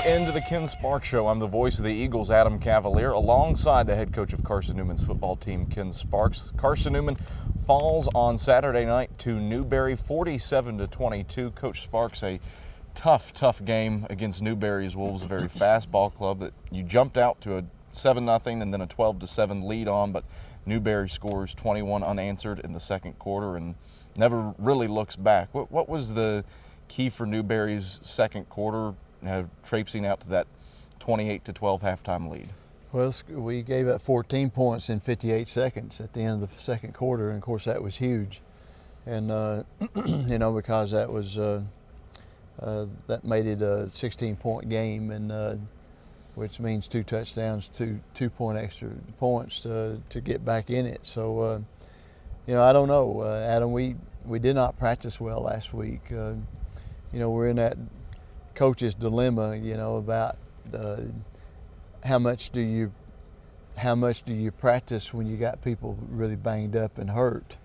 into the Ken Sparks Show. I'm the voice of the Eagles, Adam Cavalier, alongside the head coach of Carson-Newman's football team, Ken Sparks. Carson-Newman falls on Saturday night to Newberry, 47-22. Coach Sparks, a tough game against Newberry's Wolves, a very fast ball club that you jumped out to a 7-0 and then a 12-7 lead on, but Newberry scores 21 unanswered in the second quarter and never really looks back. What was the key for Newberry's second quarter, traipsing out to that 28-12 halftime lead? Well, we gave up 14 points in 58 seconds at the end of the second quarter, and of course that was huge. And because that was that made it a 16-point game, and which means 2 touchdowns, 2 extra points to get back in it. So I don't know, Adam. We did not practice well last week. We're in that coach's dilemma, about how much do you practice when you got people really banged up and hurt.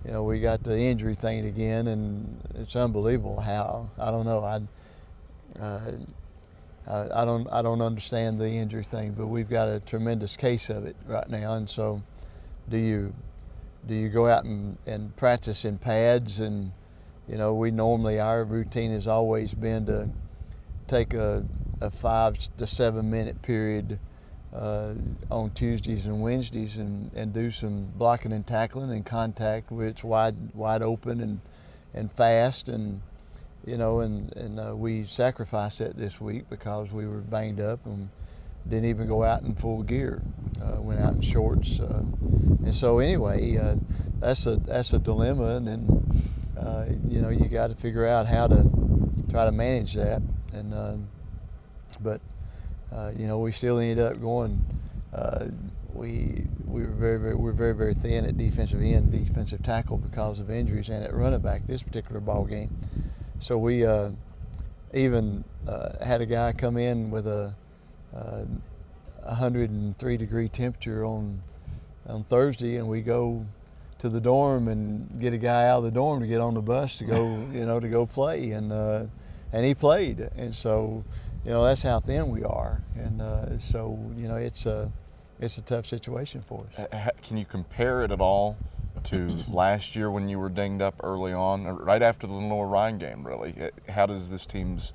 We got the injury thing again, and it's unbelievable how. I don't know. I don't understand the injury thing, but we've got a tremendous case of it right now. And so, do you go out and practice in pads? And we normally, our routine has always been to take a 5 to 7 minute period on Tuesdays and Wednesdays and do some blocking and tackling and contact where it's wide open and fast, and we sacrificed that this week because we were banged up and didn't even go out in full gear, went out in shorts, and so anyway, that's a dilemma, and then you got to figure out how to try to manage that, and but we still ended up going. We're very thin at defensive end, defensive tackle because of injuries, and at running back this particular ball game. So we even had a guy come in with a 103-degree temperature on Thursday, and we go to the dorm and get a guy out of the dorm to get on the bus to go to go play, and he played, and so that's how thin we are, and so it's a tough situation for us. Can you compare it at all to last year when you were dinged up early on, right after the Lenore Ryan game, really? How does this team's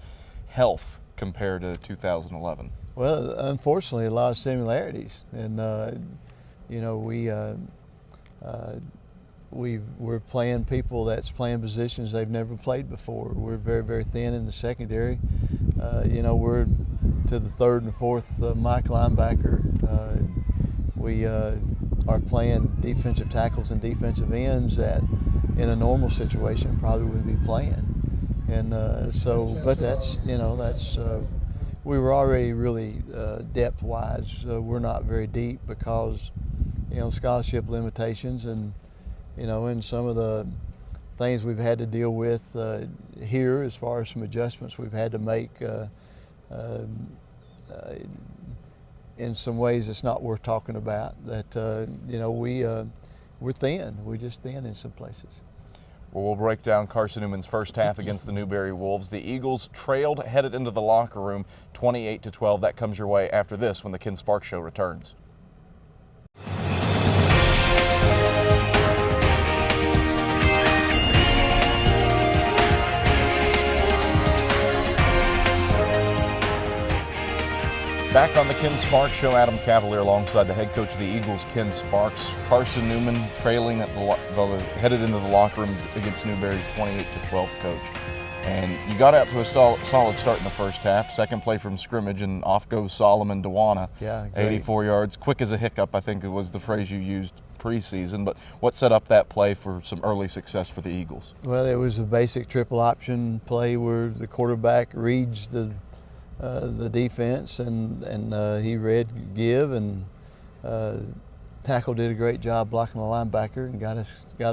health compare to 2011? Well, unfortunately, a lot of similarities, and we're playing people that's playing positions they've never played before. We're very thin in the secondary. We're to the third and fourth Mike linebacker. We are playing defensive tackles and defensive ends that in a normal situation probably wouldn't be playing. And but that's we were already really depth-wise. We're not very deep because scholarship limitations and and some of the things we've had to deal with here as far as some adjustments we've had to make in some ways it's not worth talking about. That we're thin. We're just thin in some places. Well, we'll break down Carson-Newman's first half against the Newberry Wolves. The Eagles trailed, headed into the locker room, 28-12. That comes your way after this when the Ken Sparks Show returns. Back on the Ken Sparks Show, Adam Cavalier alongside the head coach of the Eagles, Ken Sparks. Carson-Newman trailing at headed into the locker room against Newberry, 28-12, coach. And you got out to a solid start in the first half. Second play from scrimmage, and off goes Solomon Dewana. Yeah, great. 84 yards, quick as a hiccup, I think it was the phrase you used preseason. But what set up that play for some early success for the Eagles? Well, it was a basic triple option play where the quarterback reads the defense, and he read give, and tackle did a great job blocking the linebacker and got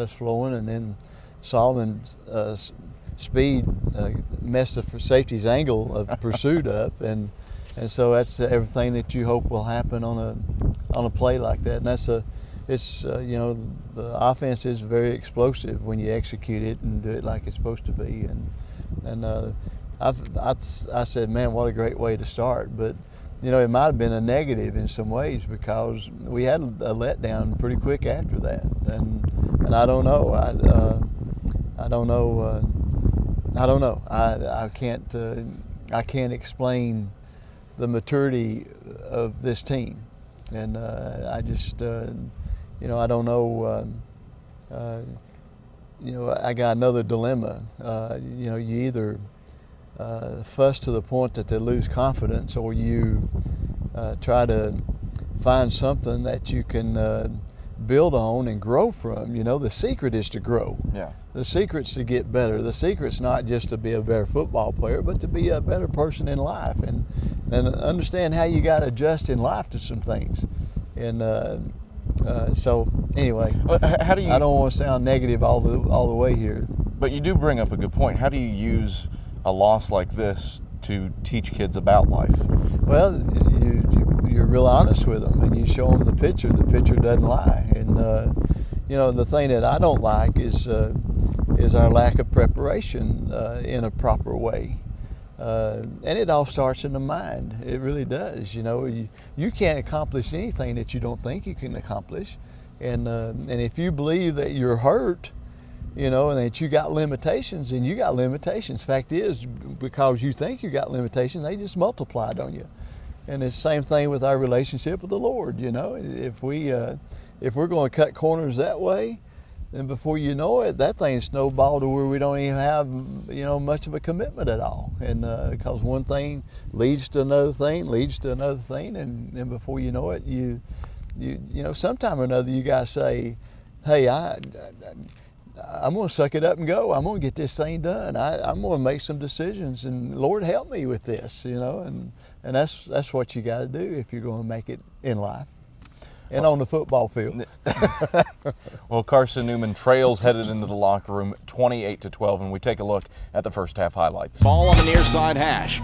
us flowing, and then Solomon's speed messed the safety's angle of pursuit up, and so that's everything that you hope will happen on a play like that. And the offense is very explosive when you execute it and do it like it's supposed to be, and I said, man, what a great way to start. But it might have been a negative in some ways because we had a letdown pretty quick after that, and I don't know. I don't know. I don't know. I can't explain the maturity of this team, and I just I don't know. I got another dilemma. You either fuss to the point that they lose confidence, or you try to find something that you can build on and grow from. The secret is to grow. Yeah. The secret's to get better. The secret's not just to be a better football player, but to be a better person in life and understand how you got to adjust in life to some things. And so anyway, how do you? I don't want to sound negative all the way here. But you do bring up a good point. How do you use a loss like this to teach kids about life? Well, you're real honest with them, and you show them the picture. The picture doesn't lie. And the thing that I don't like is our lack of preparation in a proper way. And it all starts in the mind. It really does. You can't accomplish anything that you don't think you can accomplish. And if you believe that you're hurt, and that you got limitations, and you got limitations. Fact is, because you think you got limitations, they just multiplied on you. And it's the same thing with our relationship with the Lord. If we're going to cut corners that way, then before you know it, that thing snowballed to where we don't even have much of a commitment at all. And because one thing leads to another thing, and before you know it, you sometime or another you got to say, hey, I'm going to suck it up and go. I'm going to get this thing done. I'm going to make some decisions, and Lord help me with this, and that's what you got to do if you're going to make it in life and on the football field. Well, Carson-Newman trails headed into the locker room 28-12, and we take a look at the first half highlights. Ball on the near side hash.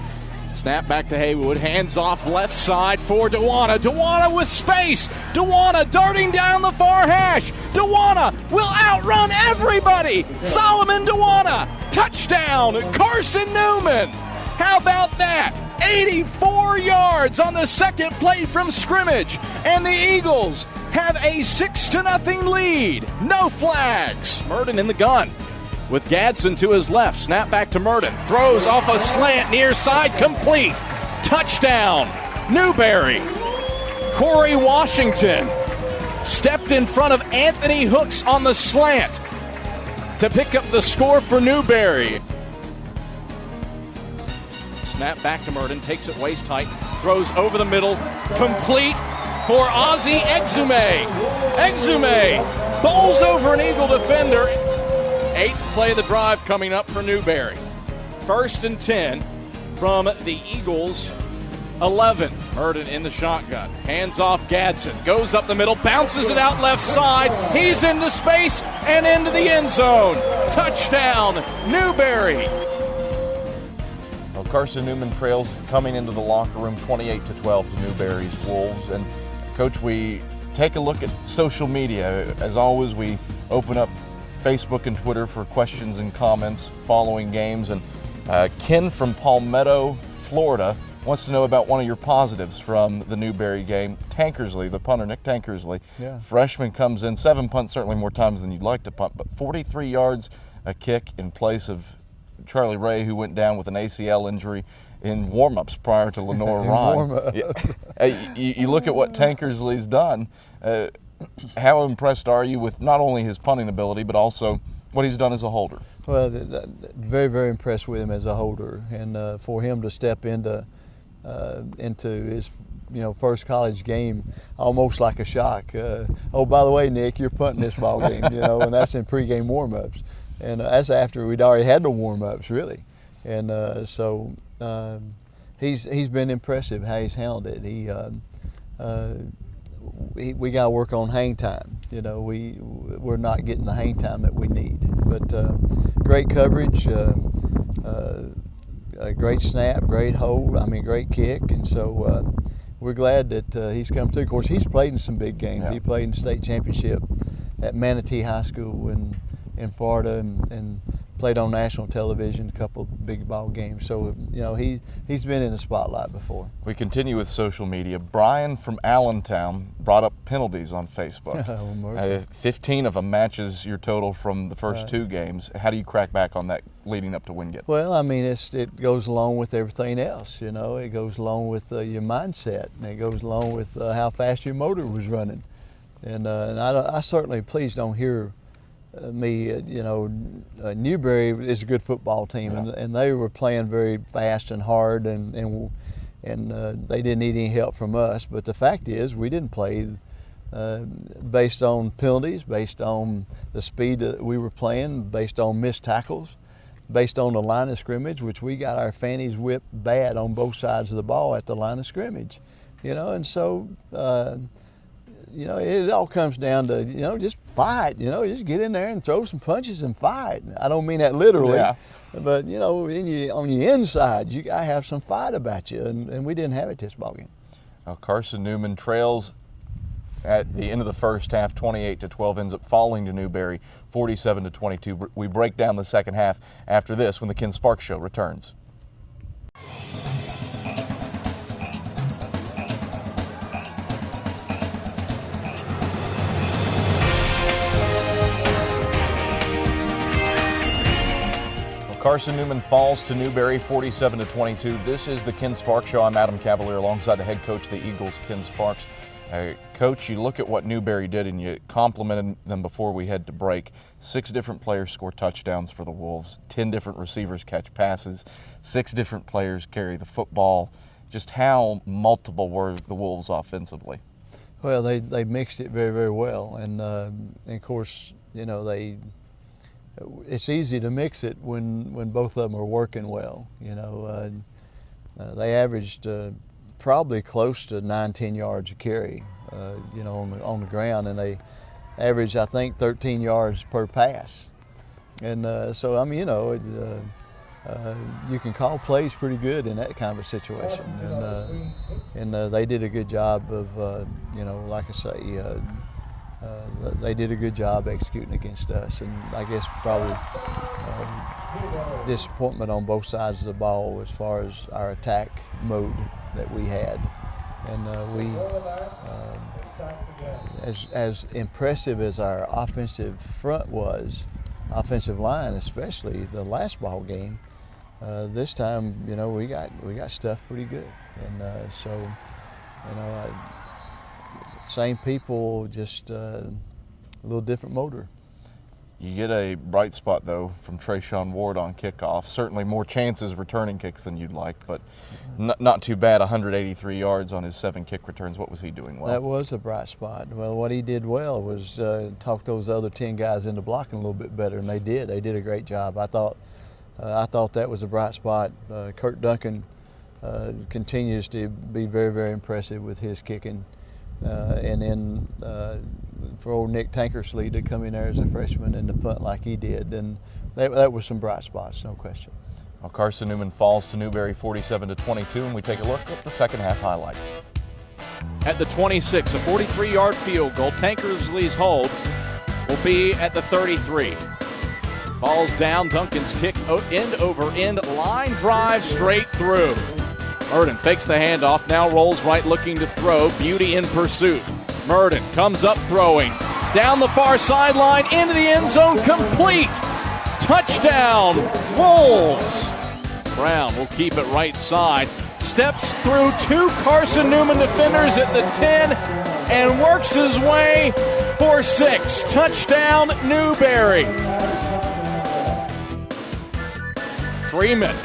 Snap back to Haywood, hands off left side for Dewana. Dewana with space. Dewana darting down the far hash. Dewana will outrun everybody. Solomon Dewana, touchdown, Carson-Newman. How about that? 84 yards on the second play from scrimmage, and the Eagles have a 6-0 lead. No flags. Murden in the gun with Gadsden to his left. Snap back to Murden. Throws off a slant near side, complete. Touchdown, Newberry. Corey Washington stepped in front of Anthony Hooks on the slant to pick up the score for Newberry. Snap back to Murden, takes it waist height, throws over the middle, complete for Ozzie Exume. Exume bowls over an Eagle defender. 8th play of the drive coming up for Newberry. 1st and 10 from the Eagles' 11. Murden in the shotgun. Hands off Gadsden. Goes up the middle, bounces it out left side. He's into space and into the end zone. Touchdown, Newberry. Well, Carson-Newman trails coming into the locker room 28-12 to Newberry's Wolves. And Coach, we take a look at social media. As always, we open up Facebook and Twitter for questions and comments following games. And Ken from Palmetto, Florida, wants to know about one of your positives from the Newberry game. Tankersley, the punter, Nick Tankersley, freshman, comes in, 7 punts, certainly more times than you'd like to punt, but 43 yards a kick in place of Charlie Ray, who went down with an ACL injury in warm-ups prior to Lenore Ron. You look at what Tankersley's done. How impressed are you with not only his punting ability, but also what he's done as a holder? Well, very, very impressed with him as a holder, and for him to step into his first college game almost like a shock. Oh, by the way, Nick, you're punting this ball game, and that's in pregame warm-ups, and that's after we'd already had the warm-ups, really, and so he's been impressive how he's handled it. We got to work on hang time. We're not getting the hang time that we need. But great coverage, a great snap, great hold. Great kick, and so we're glad that he's come through. Of course, he's played in some big games. He played in state championship at Manatee High School in Florida, and played on national television, a couple big ball games. So, you know, he's been in the spotlight before. We continue with social media. Brian from Allentown brought up penalties on Facebook. 15 of them matches your total from the first 2 games. How do you crack back on that leading up to Wingate? Well, I mean, it goes along with everything else, you know. It goes along with your mindset, and it goes along with how fast your motor was running. And I certainly, please don't hear me, you know, Newberry is a good football team, and they were playing very fast and hard, and they didn't need any help from us. But the fact is, we didn't play based on penalties, based on the speed that we were playing, based on missed tackles, based on the line of scrimmage, which we got our fannies whipped bad on both sides of the ball at the line of scrimmage, you know. And so, you know, it all comes down to, you know, just fight, you know, just get in there and throw some punches and fight. I don't mean that literally, but, you know, on your inside, you got to have some fight about you, and we didn't have it this ballgame. Now, Carson-Newman trails at the end of the first half, 28-12, ends up falling to Newberry, 47-22. We break down the second half after this when the Ken Sparks Show returns. Carson-Newman falls to Newberry 47-22. This is the Ken Sparks Show. I'm Adam Cavalier alongside the head coach of the Eagles, Ken Sparks. Coach, you look at what Newberry did and you complimented them before we head to break. 6 different players score touchdowns for the Wolves. 10 different receivers catch passes. 6 different players carry the football. Just how multiple were the Wolves offensively? Well, they mixed it very, very well. And of course, you know, it's easy to mix it when both of them are working well. You know, they averaged probably close to 9-10 yards a carry, you know, on the ground, and they averaged, I think, 13 yards per pass. And so, I mean, you know, you can call plays pretty good in that kind of a situation. And they did a good job of, you know, like I say, they did a good job executing against us, and I guess probably disappointment on both sides of the ball as far as our attack mode that we had. And as impressive as our offensive front was, offensive line especially, the last ball game, this time, you know, we got stuffed pretty good. And so, you know, same people, just a little different motor. You get a bright spot, though, from Trayshawn Ward on kickoff. Certainly more chances returning kicks than you'd like, but not too bad. 183 yards on his 7 kick returns. What was he doing well? That was a bright spot. Well, what he did well was talk those other 10 guys into blocking a little bit better, and they did. They did a great job. I thought that was a bright spot. Kurt Duncan continues to be very, very impressive with his kicking. And then for old Nick Tankersley to come in there as a freshman and to punt like he did, and that was some bright spots, no question. Well, Carson-Newman falls to Newberry 47-22, and we take a look at the second half highlights. At the 26, a 43-yard field goal. Tankersley's hold will be at the 33. Falls down, Duncan's kick end over end, line drive straight through. Murden fakes the handoff, now rolls right looking to throw. Beauty in pursuit. Murden comes up throwing. Down the far sideline, into the end zone, complete. Touchdown, Wolves. Brown will keep it right side. Steps through 2 Carson-Newman defenders at the 10 and works his way for 6. Touchdown, Newberry. Freeman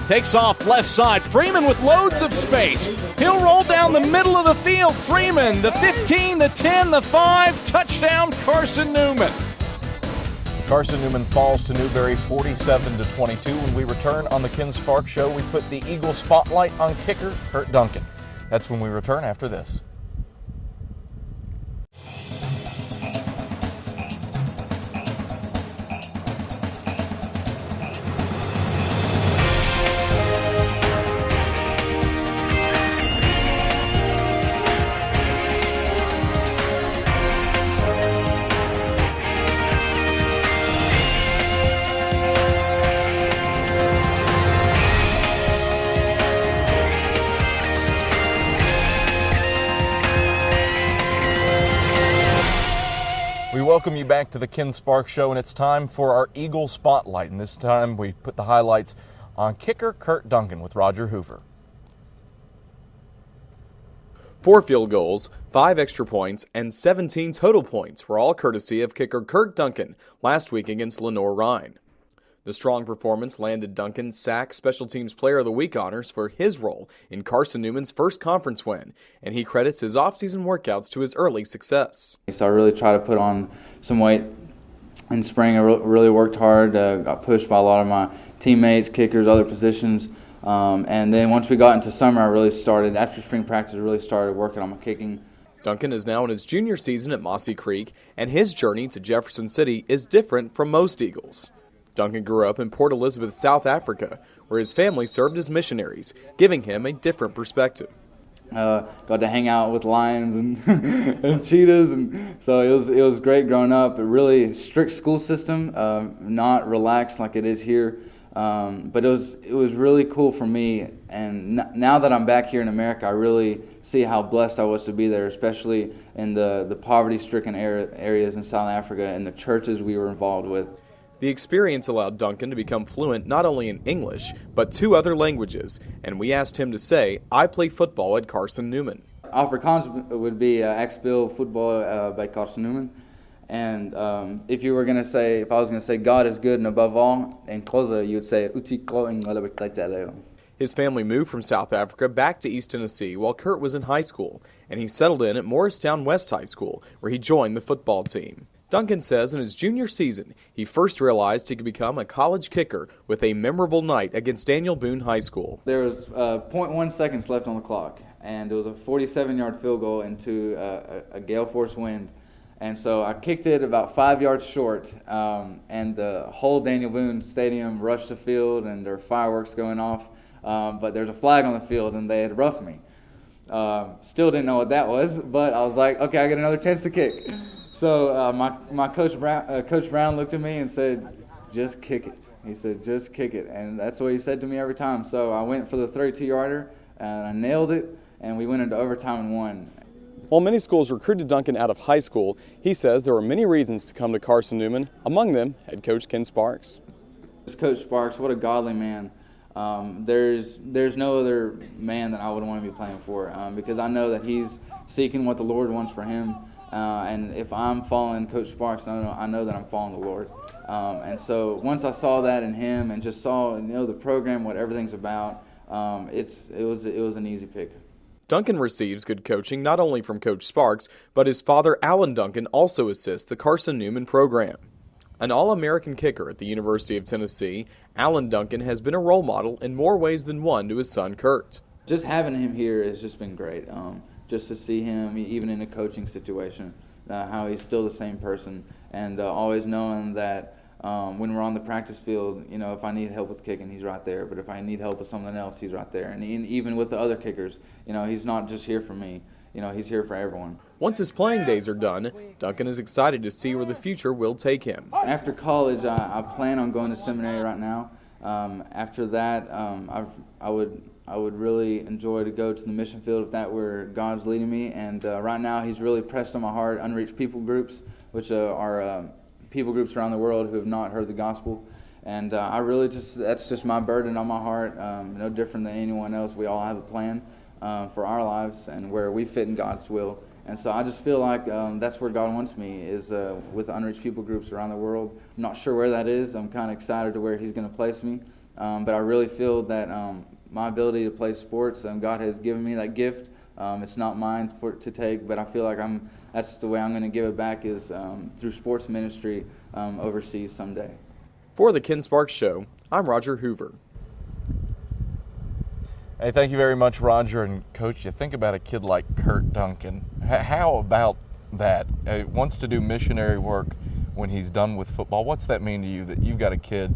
takes off left side. Freeman with loads of space. He'll roll down the middle of the field. Freeman, the 15, the 10, the 5. Touchdown, Carson-Newman. Carson-Newman falls to Newberry 47-22. When we return on the Ken Sparks Show, we put the Eagle spotlight on kicker Kurt Duncan. That's when we return after this. welcome you back to the Ken Sparks Show, and it's time for our Eagle Spotlight. And this time we put the highlights on kicker Kurt Duncan with Roger Hoover. 4 field goals, 5 extra points, and 17 total points were all courtesy of kicker Kurt Duncan last week against Lenoir-Rhyne. The strong performance landed Duncan SAC Special Teams Player of the Week honors for his role in Carson-Newman's first conference win, and he credits his offseason workouts to his early success. So I really try to put on some weight in spring. I really worked hard, got pushed by a lot of my teammates, kickers, other positions. And then once we got into summer, I really started, after spring practice, I really started working on my kicking. Duncan is now in his junior season at Mossy Creek, and his journey to Jefferson City is different from most Eagles. Duncan grew up in Port Elizabeth, South Africa, where his family served as missionaries, giving him a different perspective. Got to hang out with lions and, and cheetahs, and so it was great growing up. A really strict school system, not relaxed like it is here, but it was really cool for me. And now that I'm back here in America, I really see how blessed I was to be there, especially in the poverty-stricken areas in South Africa and the churches we were involved with. The experience allowed Duncan to become fluent not only in English, but 2 other languages, and we asked him to say, "I play football at Carson-Newman." Afrikaans would be ek speel voetbal by Carson-Newman. And if I was going to say God is good and above all, in Xhosa you would say uThixo ingcwele. His family moved from South Africa back to East Tennessee while Kurt was in high school, and he settled in at Morristown West High School, where he joined the football team. Duncan says in his junior season, he first realized he could become a college kicker with a memorable night against Daniel Boone High School. There was 0.1 seconds left on the clock, and it was a 47-yard field goal into a gale force wind. And so I kicked it about 5 yards short, and the whole Daniel Boone Stadium rushed the field, and there were fireworks going off. But there's a flag on the field, and they had roughed me. Still didn't know what that was, but I was like, okay, I get another chance to kick. So my Coach Brown looked at me and said, "Just kick it." He said, "Just kick it," and that's what he said to me every time. So I went for the 32-yarder, and I nailed it, and we went into overtime and won. While many schools recruited Duncan out of high school, he says there were many reasons to come to Carson-Newman, among them head coach Ken Sparks. This Coach Sparks, what a godly man. There's no other man that I would want to be playing for, because I know that he's seeking what the Lord wants for him. And if I'm following Coach Sparks, I know that I'm following the Lord. And so once I saw that in him and just saw the program, what everything's about, it was an easy pick. Duncan receives good coaching not only from Coach Sparks, but his father Alan Duncan also assists the Carson-Newman program. An All-American kicker at the University of Tennessee, Alan Duncan has been a role model in more ways than one to his son Kurt. Just having him here has just been great. Just to see him, even in a coaching situation, how he's still the same person, and always knowing that when we're on the practice field, if I need help with kicking, he's right there. But if I need help with something else, he's right there. And even with the other kickers, he's not just here for me. He's here for everyone. Once his playing days are done, Duncan is excited to see where the future will take him. After college, I plan on going to seminary right now. After that, I would really enjoy to go to the mission field if that were God's leading me. And right now, He's really pressed on my heart unreached people groups, which are people groups around the world who have not heard the gospel. And that's just my burden on my heart. No different than anyone else. We all have a plan for our lives and where we fit in God's will. And so I just feel like that's where God wants me, is with unreached people groups around the world. I'm not sure where that is. I'm kind of excited to where He's going to place me. But I really feel that my ability to play sports, God has given me that gift. It's not mine to take, but I feel like that's the way I'm going to give it back, is through sports ministry overseas someday. For the Ken Sparks Show, I'm Roger Hoover. Hey, thank you very much, Roger. And Coach, you think about a kid like Kurt Duncan. How about that? He wants to do missionary work when he's done with football. What's that mean to you, that you've got a kid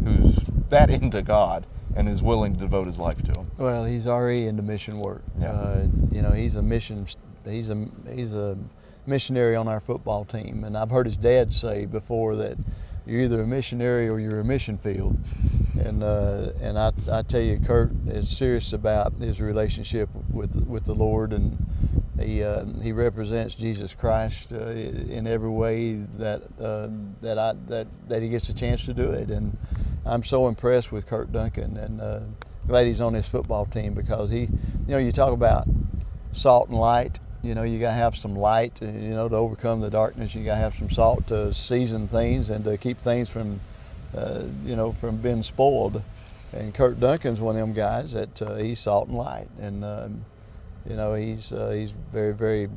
who's that into God and is willing to devote his life to him? Well, he's already into mission work. Yeah. He's a missionary on our football team, and I've heard his dad say before that you're either a missionary or you're a mission field. And I tell you, Kurt is serious about his relationship with the Lord, and he represents Jesus Christ in every way that he gets a chance to do it. And I'm so impressed with Kurt Duncan, and glad he's on this football team, because you talk about salt and light. You got to have some light, to overcome the darkness. You got to have some salt to season things and to keep things from from being spoiled. And Kurt Duncan's one of them guys that he's salt and light, and he's very, very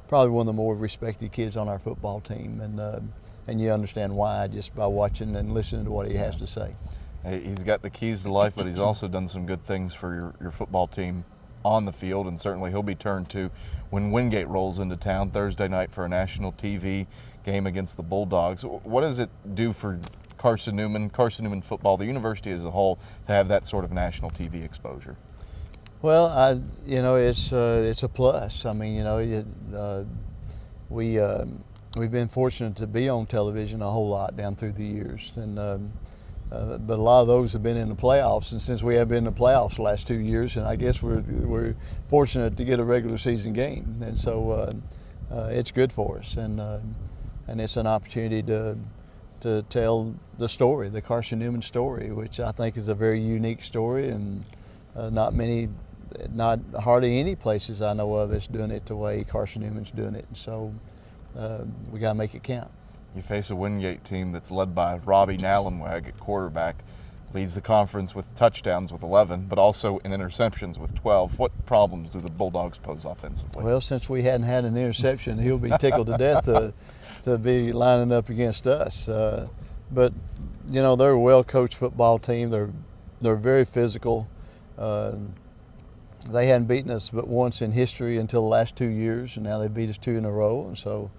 probably one of the more respected kids on our football team, and you understand why just by watching and listening to what he has to say. He's got the keys to life, but he's also done some good things for your football team on the field, and certainly he'll be turned to when Wingate rolls into town Thursday night for a national TV game against the Bulldogs. What does it do for Carson-Newman football, the university as a whole, to have that sort of national TV exposure? Well, it's a plus. I mean, we've been fortunate to be on television a whole lot down through the years, and but a lot of those have been in the playoffs, and since we have been in the playoffs the last 2 years, and I guess we're fortunate to get a regular season game, and so it's good for us, and it's an opportunity to tell the story, the Carson-Newman story, which I think is a very unique story, and not hardly any places I know of is doing it the way Carson-Newman's doing it, and so we got to make it count. You face a Wingate team that's led by Robbie Nallenwag at quarterback, leads the conference with touchdowns with 11, but also in interceptions with 12. What problems do the Bulldogs pose offensively? Well, since we hadn't had an interception, he'll be tickled to death to be lining up against us. But they're a well-coached football team. They're very physical. They hadn't beaten us but once in history until the last 2 years, and now they beat us 2 in a row. And so,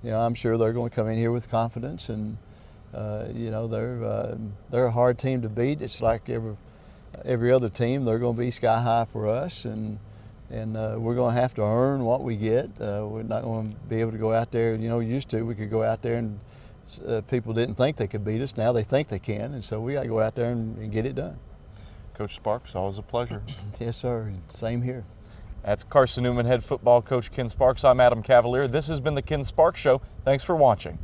I'm sure they're going to come in here with confidence, and they're a hard team to beat. It's like every other team. They're going to be sky high for us, and we're going to have to earn what we get. We're not going to be able to go out there. Used to we could go out there and people didn't think they could beat us. Now they think they can, and so we got to go out there and get it done. Coach Sparks, always a pleasure. Yes, sir. Same here. That's Carson-Newman head football coach Ken Sparks. I'm Adam Cavalier. This has been the Ken Sparks Show. Thanks for watching.